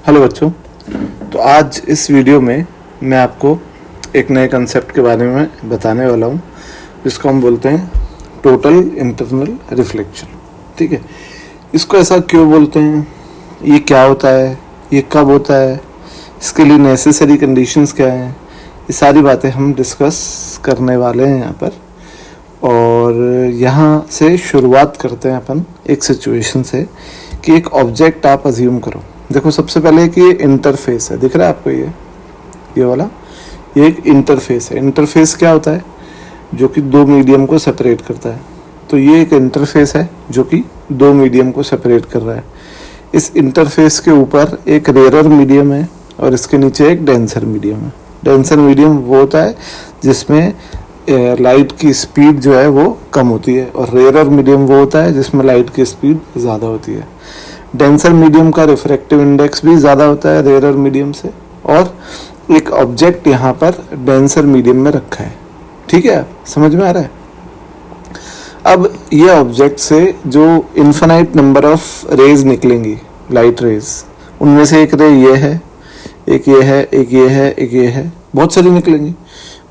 Hello बच्चों, तो आज इस वीडियो में मैं आपको एक नए कंसेप्ट के बारे में बताने वाला हूँ जिसको हम बोलते हैं टोटल इंटरनल रिफ्लेक्शन। ठीक है, इसको ऐसा क्यों बोलते हैं, ये क्या होता है, ये कब होता है, इसके लिए नेसेसरी कंडीशंस क्या हैं, ये सारी बातें हम डिस्कस करने वाले हैं यहाँ पर। और यहाँ से शुरुआत करते हैं अपन एक सिचुएशन से कि एक ऑब्जेक्ट आप अज्यूम करो। देखो, सबसे पहले कि ये इंटरफेस है, दिख रहा है आपको ये वाला, ये एक इंटरफेस है। इंटरफेस क्या होता है? जो कि दो मीडियम को सेपरेट करता है। तो ये एक इंटरफेस है जो कि दो मीडियम को सेपरेट कर रहा है। इस इंटरफेस के ऊपर एक रेयरर मीडियम है और इसके नीचे एक डेंसर मीडियम है। डेंसर मीडियम वो होता है जिसमें लाइट की स्पीड जो है वो कम होती है, और रेयरर मीडियम वो होता है जिसमें लाइट की स्पीड ज़्यादा होती है। डेंसर मीडियम का रिफ्रैक्टिव इंडेक्स भी ज़्यादा होता है रेयरर मीडियम से, और एक ऑब्जेक्ट यहाँ पर डेंसर मीडियम में रखा है। ठीक है, समझ में आ रहा है? अब ये ऑब्जेक्ट से जो इन्फिनाइट नंबर ऑफ रेज निकलेंगी, लाइट रेज, उनमें से एक रे ये है, एक ये है, एक ये है, एक ये है, बहुत सारी निकलेंगी।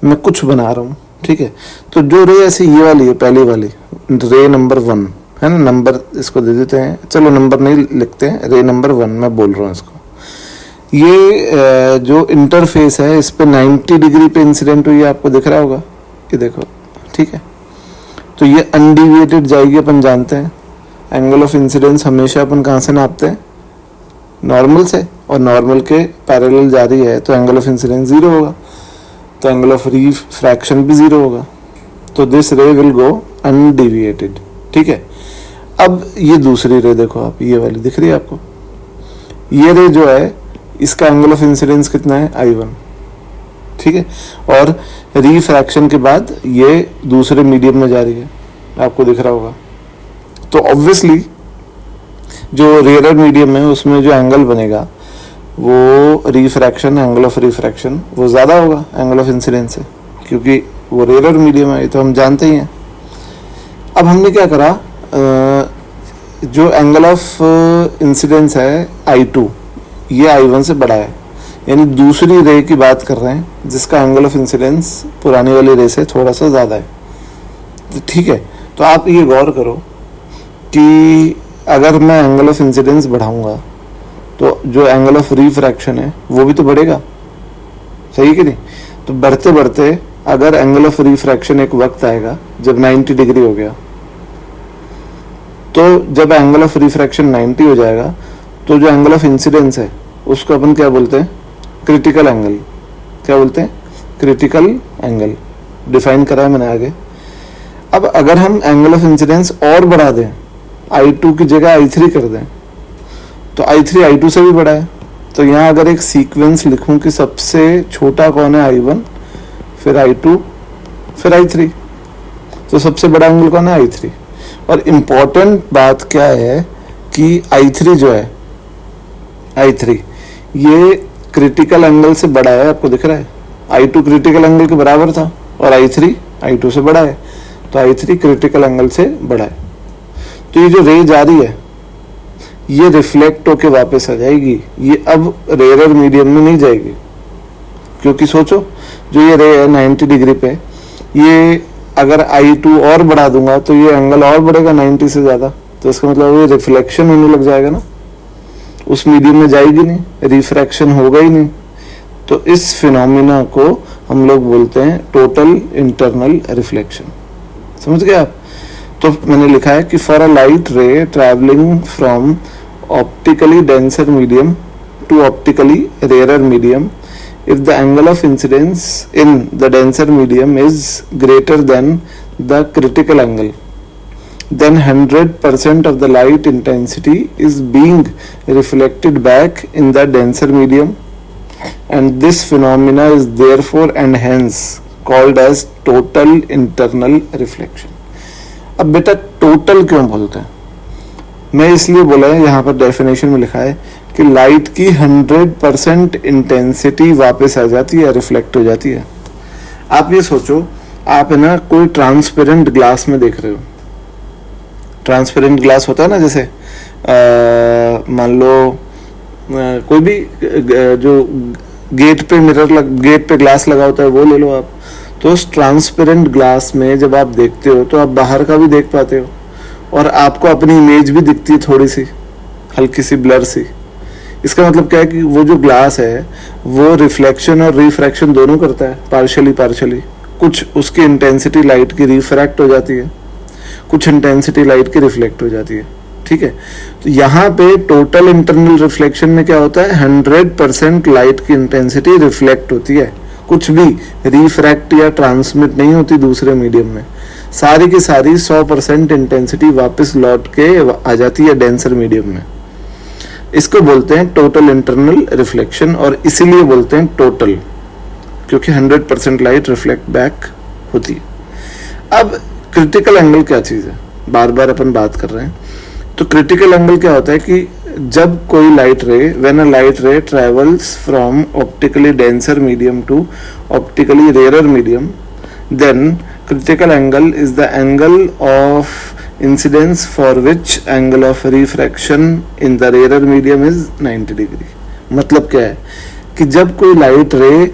मैं कुछ बना रहा हूँ, ठीक है। तो जो रे ऐसी ये वाली है, पहली वाली रे नंबर 1 है ना, नंबर इसको दे देते हैं, चलो नंबर नहीं लिखते हैं, रे नंबर 1 मैं बोल रहा हूँ इसको। ये जो इंटरफेस है इस पे 90 डिग्री पे इंसिडेंट हुई है, आपको दिख रहा होगा, ये देखो, ठीक है। तो ये अनडिविएटेड जाएगी, अपन जानते हैं एंगल ऑफ इंसिडेंस हमेशा अपन कहाँ से नापते हैं, नॉर्मल से, और नॉर्मल के पैरेलल जा रही है तो एंगल ऑफ इंसिडेंस 0 होगा, तो एंगल ऑफ रिफ्रैक्शन भी 0 होगा। तो दिस रे विल गो अनडिविएटेड, ठीक है। अब ये दूसरी रे देखो आप, ये वाली दिख रही है आपको, ये रे जो है इसका एंगल ऑफ इंसिडेंस कितना है, I1, ठीक है। और रिफ्रैक्शन के बाद ये दूसरे मीडियम में जा रही है, आपको दिख रहा होगा। तो ऑब्वियसली जो रेयरर मीडियम है उसमें जो एंगल बनेगा वो रिफ्रैक्शन, एंगल ऑफ रिफ्रैक्शन वो ज़्यादा होगा एंगल ऑफ इंसिडेंस से, क्योंकि वो रेयरर मीडियम है, ये तो हम जानते ही हैं। अब हमने क्या करा, जो एंगल ऑफ इंसिडेंस है I2, ये I1 से बड़ा है, यानी दूसरी रे की बात कर रहे हैं जिसका एंगल ऑफ इंसिडेंस पुरानी वाली रे से थोड़ा सा ज़्यादा है, ठीक है। तो आप ये गौर करो कि अगर मैं एंगल ऑफ इंसिडेंस बढ़ाऊंगा तो जो एंगल ऑफ रिफ्रैक्शन है वो भी तो बढ़ेगा, सही कि नहीं? तो बढ़ते बढ़ते अगर एंगल ऑफ रिफ्रैक्शन एक वक्त आएगा जब 90 डिग्री हो गया, तो जब एंगल ऑफ रिफ्रैक्शन 90 हो जाएगा तो जो एंगल ऑफ इंसिडेंस है उसको अपन क्या बोलते हैं, क्रिटिकल एंगल। क्या बोलते हैं? क्रिटिकल एंगल, डिफाइन करा है मैंने आगे। अब अगर हम एंगल ऑफ इंसिडेंस और बढ़ा दें, I2 की जगह I3 कर दें, तो I3 I2 से भी बड़ा है। तो यहाँ अगर एक सीक्वेंस लिखूं कि सबसे छोटा कौन है, I1, फिर I2, फिर I3, तो सबसे बड़ा एंगल कौन है, I3। और इम्पॉर्टेंट बात क्या है कि I3 जो है, I3 ये क्रिटिकल एंगल से बड़ा है, आपको दिख रहा है। I2 क्रिटिकल एंगल के बराबर था और I3 I2 से बड़ा है, तो I3 क्रिटिकल एंगल से बड़ा है। तो ये जो रे जा रही है ये रिफ्लेक्ट होके वापस आ जाएगी, ये अब रेयरर मीडियम में नहीं जाएगी, क्योंकि सोचो जो ये रे है 90 डिग्री पे, ये अगर I2 और बढ़ा दूंगा तो ये एंगल और बढ़ेगा 90 से ज़्यादा, तो इसका मतलब ये रिफ्लेक्शन होने लग जाएगा ना, उस मीडियम में जाएगी नहीं, रिफ्रैक्शन होगा ही नहीं। तो इस फिनोमिना को हम लोग बोलते हैं टोटल इंटरनल रिफ्लेक्शन। समझ गए आप? तो मैंने लिखा है कि for a light ray travelling from optically denser medium to optically rarer medium, if the angle of incidence in the denser medium is greater than the critical angle, then 100% of the light intensity is being reflected back in the denser medium, and this phenomena is therefore and hence called as total internal reflection. अब बेटा total क्यों बोलते हैं? मैं इसलिए बोला है, यहाँ पर डेफिनेशन में लिखा है कि लाइट की 100% इंटेंसिटी वापस आ जाती है, रिफ्लेक्ट हो जाती है। आप ये सोचो, आप है ना कोई ट्रांसपेरेंट ग्लास में देख रहे हो, ट्रांसपेरेंट ग्लास होता है ना, जैसे मान लो कोई भी जो गेट पे गेट पे ग्लास लगा होता है वो ले लो आप। तो उस ट्रांसपेरेंट ग्लास में जब आप देखते हो तो आप बाहर का भी देख पाते हो और आपको अपनी इमेज भी दिखती है, थोड़ी सी हल्की सी ब्लर सी। इसका मतलब क्या है कि वो जो ग्लास है वो रिफ्लेक्शन और रिफ्रैक्शन दोनों करता है, पार्शली। कुछ उसकी इंटेंसिटी लाइट की रिफ्रैक्ट हो जाती है, कुछ इंटेंसिटी लाइट की रिफ्लेक्ट हो जाती है, ठीक है। तो यहाँ पे टोटल इंटरनल रिफ्लेक्शन में क्या होता है, 100% लाइट की इंटेंसिटी रिफ्लेक्ट होती है, कुछ भी रिफ्रैक्ट या ट्रांसमिट नहीं होती दूसरे मीडियम में। सारी की सारी 100% इंटेंसिटी वापस लौट के आ जाती है डेंसर मीडियम में। इसको बोलते हैं टोटल इंटरनल रिफ्लेक्शन, और इसीलिए बोलते हैं टोटल, क्योंकि 100% लाइट रिफ्लेक्ट बैक होती है। अब क्रिटिकल एंगल क्या चीज़ है, बार बार अपन बात कर रहे हैं। तो क्रिटिकल एंगल क्या होता है कि जब कोई light ray, when a light ray travels from optically denser medium to optically rare medium, then critical angle is the angle of incidence for which angle of refraction in the rarer medium is 90 degree। मतलब क्या है कि जब कोई light रे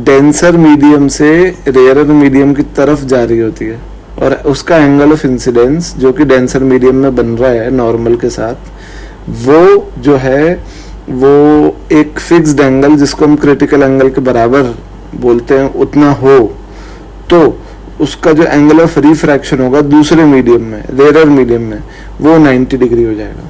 denser medium से rare medium की तरफ जा रही होती है और उसका एंगल ऑफ इंसिडेंस जो कि डेंसर मीडियम में बन रहा है नॉर्मल के साथ, वो जो है वो एक फिक्स्ड एंगल जिसको हम क्रिटिकल एंगल के बराबर बोलते हैं उतना हो, तो उसका जो एंगल ऑफ रिफ्रैक्शन होगा दूसरे मीडियम में, रेयर मीडियम में, वो 90 डिग्री हो जाएगा।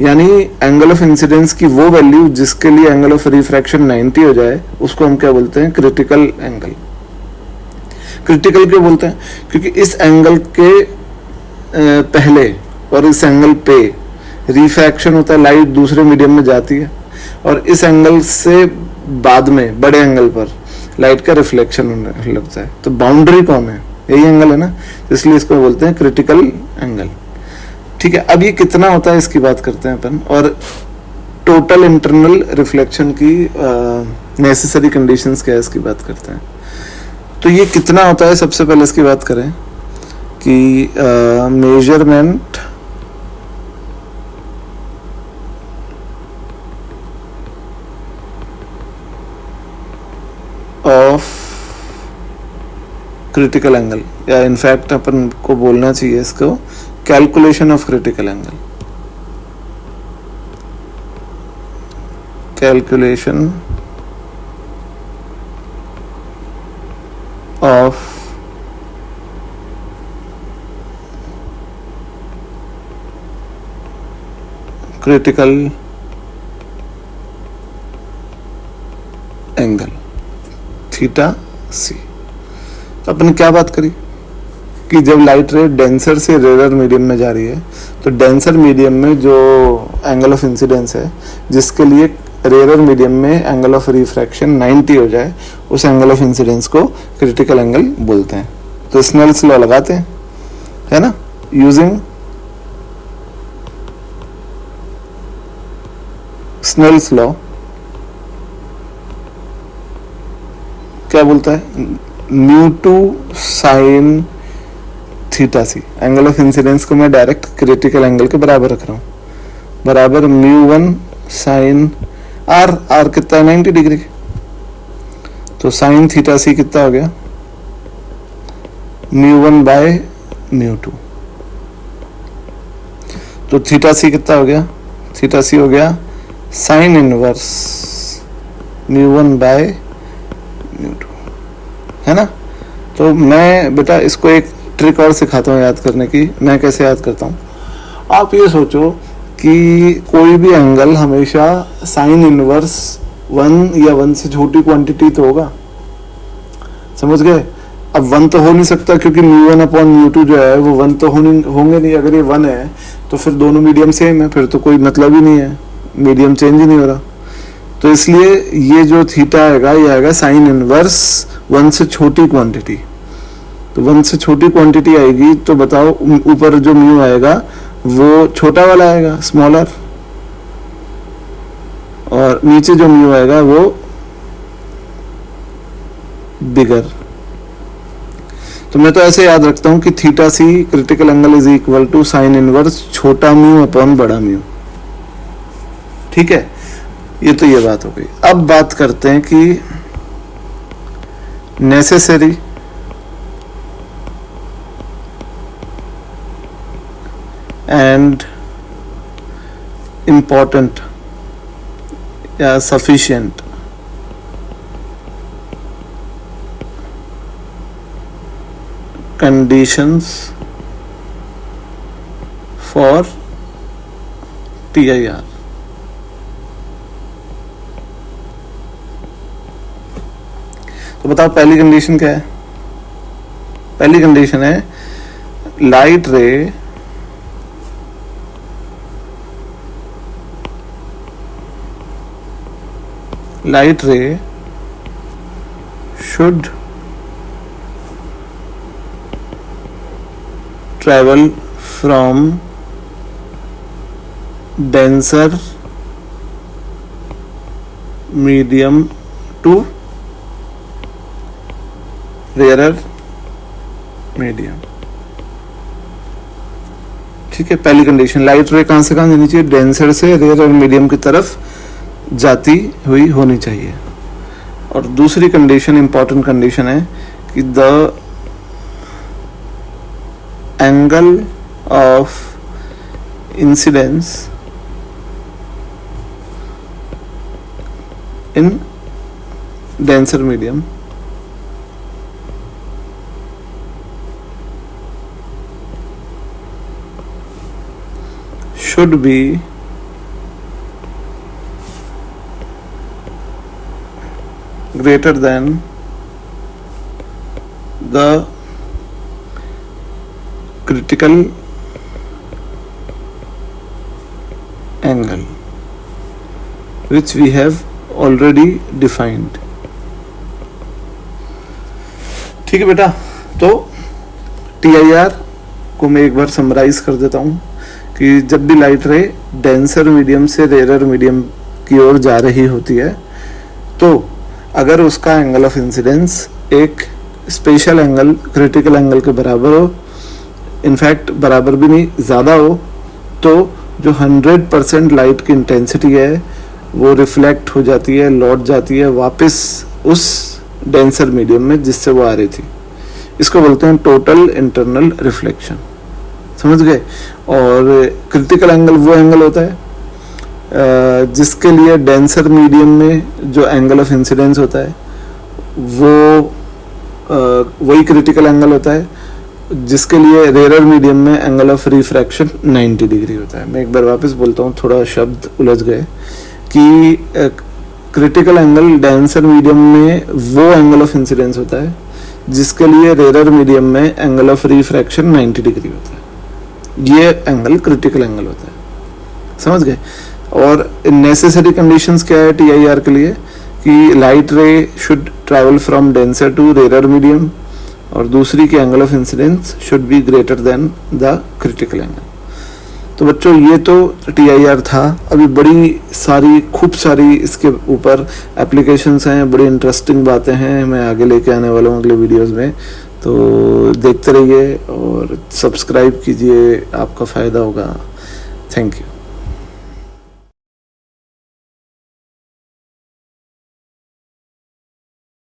यानी एंगल ऑफ इंसिडेंस की वो वैल्यू जिसके लिए एंगल ऑफ रिफ्रैक्शन 90 हो जाए उसको हम क्या बोलते हैं, क्रिटिकल एंगल। क्रिटिकल क्यों बोलते हैं, क्योंकि इस एंगल के पहले और इस एंगल पे रिफ्रैक्शन होता है, लाइट दूसरे मीडियम में जाती है, और इस एंगल से बाद में बड़े एंगल पर लाइट का रिफ्लेक्शन होने लगता है। तो बाउंड्री कौन है, यही एंगल है ना, इसलिए इसको बोलते हैं क्रिटिकल एंगल, ठीक है। अब ये कितना होता है इसकी बात करते हैं अपन, और टोटल इंटरनल रिफ्लेक्शन की नेसेसरी कंडीशंस क्या है इसकी बात करते हैं। तो ये कितना होता है, सबसे पहले इसकी बात करें कि मेजरमेंट ऑफ क्रिटिकल एंगल, या इनफैक्ट अपन को बोलना चाहिए इसको calculation of critical angle. Calculation of critical angle theta C. तो अपन क्या बात करी कि जब लाइट रे डेंसर से रेयर मीडियम में जा रही है तो डेंसर मीडियम में जो एंगल ऑफ इंसिडेंस है जिसके लिए रेयर मीडियम में एंगल ऑफ रिफ्रैक्शन 90 हो जाए, उस एंगल ऑफ इंसिडेंस को क्रिटिकल एंगल बोलते हैं। तो स्नेल्स लॉ लगाते हैं, है ना, यूजिंग स्नेल्स लॉ क्या बोलता है, mu two sine theta C. Angle of incidence को मैं डायरेक्ट क्रिटिकल एंगल के बराबर रख रहा हूं, बराबर म्यू 1 साइन आर। आर कितना है, 90 डिग्री। तो साइन थीटा सी कितना हो गया, म्यू 1 बाय म्यू 2। तो थीटा सी कितना हो गया, थीटा सी हो गया sine inverse mu 1 by mu 2, है ना। तो मैं बेटा इसको एक ट्रिक और सिखाता हूँ याद करने की। मैं कैसे याद करता हूँ, आप ये सोचो कि कोई भी एंगल हमेशा साइन इनवर्स 1 या 1 से छोटी क्वांटिटी तो होगा, समझ गए। अब 1 तो हो नहीं सकता क्योंकि म्यू 1 अपॉन म्यू 2 जो है वो 1 तो होंगे नहीं। अगर ये 1 है तो फिर दोनों मीडियम सेम है, फिर तो कोई मतलब ही नहीं है, मीडियम चेंज ही नहीं हो रहा। तो इसलिए ये जो थीटा आएगा ये आएगा साइन इनवर्स 1 से छोटी क्वांटिटी। तो 1 से छोटी क्वांटिटी आएगी तो बताओ ऊपर जो म्यू आएगा वो छोटा वाला आएगा, स्मॉलर, और नीचे जो म्यू आएगा वो बिगर। तो मैं तो ऐसे याद रखता हूं कि theta C critical angle is equal to sine inverse छोटा म्यू अपॉन बड़ा म्यू, ठीक है। ये तो ये बात हो गई। अब बात करते हैं कि नेसेसरी एंड इम्पॉर्टेंट या सफिशिएंट कंडीशंस फॉर TIR। तो बताओ पहली कंडीशन क्या है? पहली कंडीशन है लाइट रे should travel from denser medium to rarer medium। ठीक है, पहली कंडीशन लाइट रे कहां से कहां जानी चाहिए? डेंसर से रेयर मीडियम की तरफ जाती हुई होनी चाहिए। और दूसरी कंडीशन इंपॉर्टेंट कंडीशन है कि the angle of incidence in denser medium should be greater than the critical angle which we have already defined। ठीक है बेटा, तो TIR को मैं एक बार समराइज कर देता हूं कि जब भी लाइट रे डेंसर मीडियम से रेयर मीडियम की ओर जा रही होती है तो अगर उसका एंगल ऑफ इंसिडेंस एक स्पेशल एंगल क्रिटिकल एंगल के बराबर हो, इनफैक्ट बराबर भी नहीं ज़्यादा हो, तो जो 100% लाइट की इंटेंसिटी है वो रिफ्लेक्ट हो जाती है, लौट जाती है वापस उस डेंसर मीडियम में जिससे वो आ रही थी। इसको बोलते हैं टोटल इंटरनल रिफ्लेक्शन। समझ गए? और क्रिटिकल एंगल वो एंगल होता है जिसके लिए डेंसर मीडियम में जो एंगल ऑफ इंसिडेंस होता है वो वही क्रिटिकल एंगल होता है जिसके लिए रेयर मीडियम में एंगल ऑफ रिफ्रैक्शन 90 डिग्री होता है। मैं एक बार वापस बोलता हूँ, थोड़ा शब्द उलझ गए कि क्रिटिकल एंगल डेंसर मीडियम में वो एंगल ऑफ इंसिडेंस होता है जिसके लिए रेयर मीडियम में एंगल ऑफ रिफ्रैक्शन 90 डिग्री होता है। ये एंगल क्रिटिकल एंगल होता है। समझ गए? और नेसेसरी कंडीशंस क्या है TIR के लिए कि light ray should travel from denser to rare medium, और दूसरी की angle of incidence should be greater than the critical angle. तो बच्चों ये तो TIR था। अभी बड़ी सारी खूब सारी इसके ऊपर एप्लीकेशंस हैं, बड़ी इंटरेस्टिंग बातें हैं, मैं आगे लेके आने वाला हूँ अगले वीडियोस में। तो देखते रहिए और सब्सक्राइब कीजिए, आपका फ़ायदा होगा। Thank you.